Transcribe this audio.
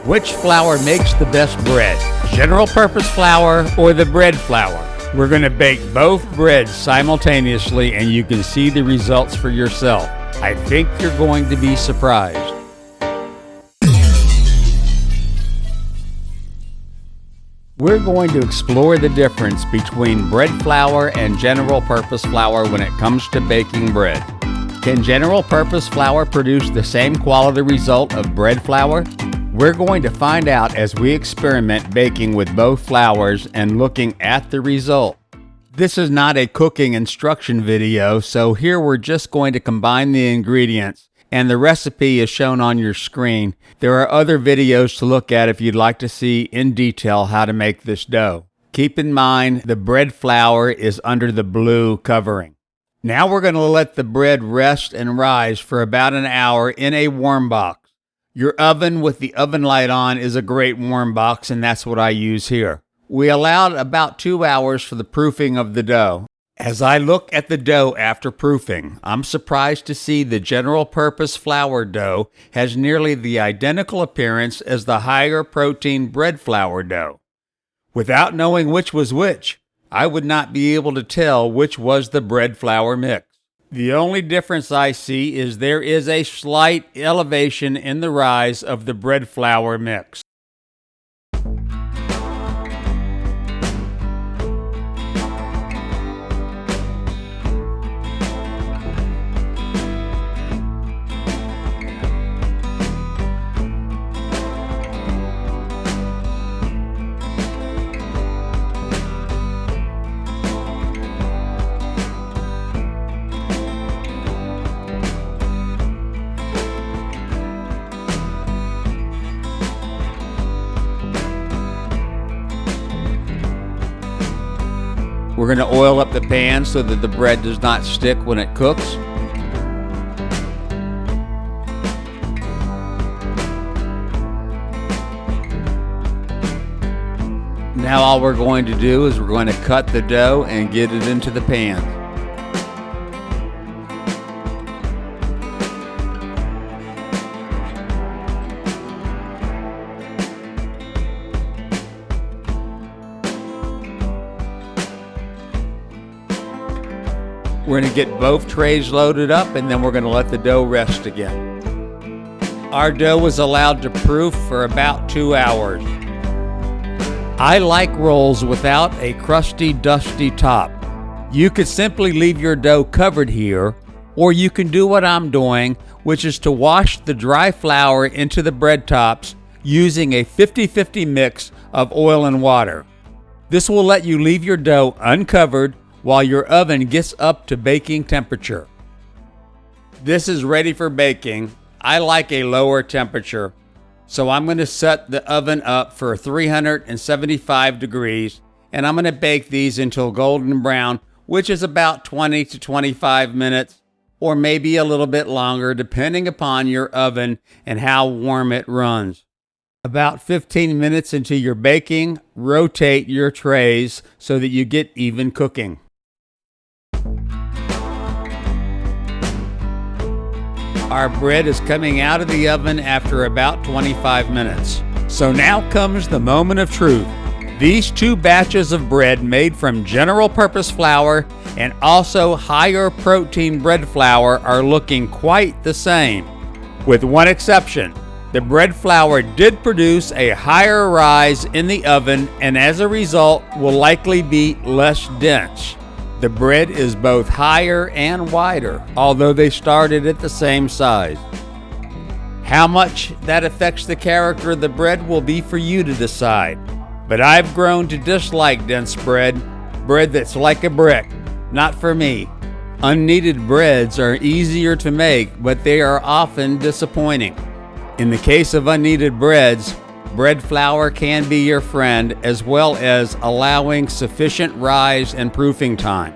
Which flour makes the best bread? General purpose flour or the bread flour? We're going to bake both breads simultaneously and you can see the results for yourself. I think you're going to be surprised. We're going to explore the difference between bread flour and general purpose flour when it comes to baking bread. Can general purpose flour produce the same quality result of bread flour? We're going to find out as we experiment baking with both flours and looking at the result. This is not a cooking instruction video, so here we're just going to combine the ingredients, and the recipe is shown on your screen. There are other videos to look at if you'd like to see in detail how to make this dough. Keep in mind the bread flour is under the blue covering. Now we're going to let the bread rest and rise for about an hour in a warm box. Your oven with the oven light on is a great warm box, and that's what I use here. We allowed about 2 hours for the proofing of the dough. As I look at the dough after proofing, I'm surprised to see the general purpose flour dough has nearly the identical appearance as the higher protein bread flour dough. Without knowing which was which, I would not be able to tell which was the bread flour mix. The only difference I see is there is a slight elevation in the rise of the bread flour mix. We're going to oil up the pan so that the bread does not stick when it cooks. Now all we're going to do is we're going to cut the dough and get it into the pan. We're going to get both trays loaded up and then we're going to let the dough rest again. Our dough was allowed to proof for about 2 hours. I like rolls without a crusty, dusty top. You could simply leave your dough covered here, or you can do what I'm doing, which is to wash the dry flour into the bread tops using a 50-50 mix of oil and water. This will let you leave your dough uncovered while your oven gets up to baking temperature. This is ready for baking. I like a lower temperature, so I'm going to set the oven up for 375 degrees, and I'm going to bake these until golden brown, which is about 20 to 25 minutes, or maybe a little bit longer, depending upon your oven and how warm it runs. About 15 minutes into your baking, rotate your trays so that you get even cooking. Our bread is coming out of the oven after about 25 minutes. So now comes the moment of truth. These two batches of bread made from general purpose flour and also higher protein bread flour are looking quite the same, with one exception. The bread flour did produce a higher rise in the oven and as a result will likely be less dense. The bread is both higher and wider, although they started at the same size. How much that affects the character of the bread will be for you to decide. But I've grown to dislike dense bread that's like a brick. Not for me. Unkneaded breads are easier to make, but they are often disappointing. In the case of unkneaded breads, bread flour can be your friend, as well as allowing sufficient rise and proofing time.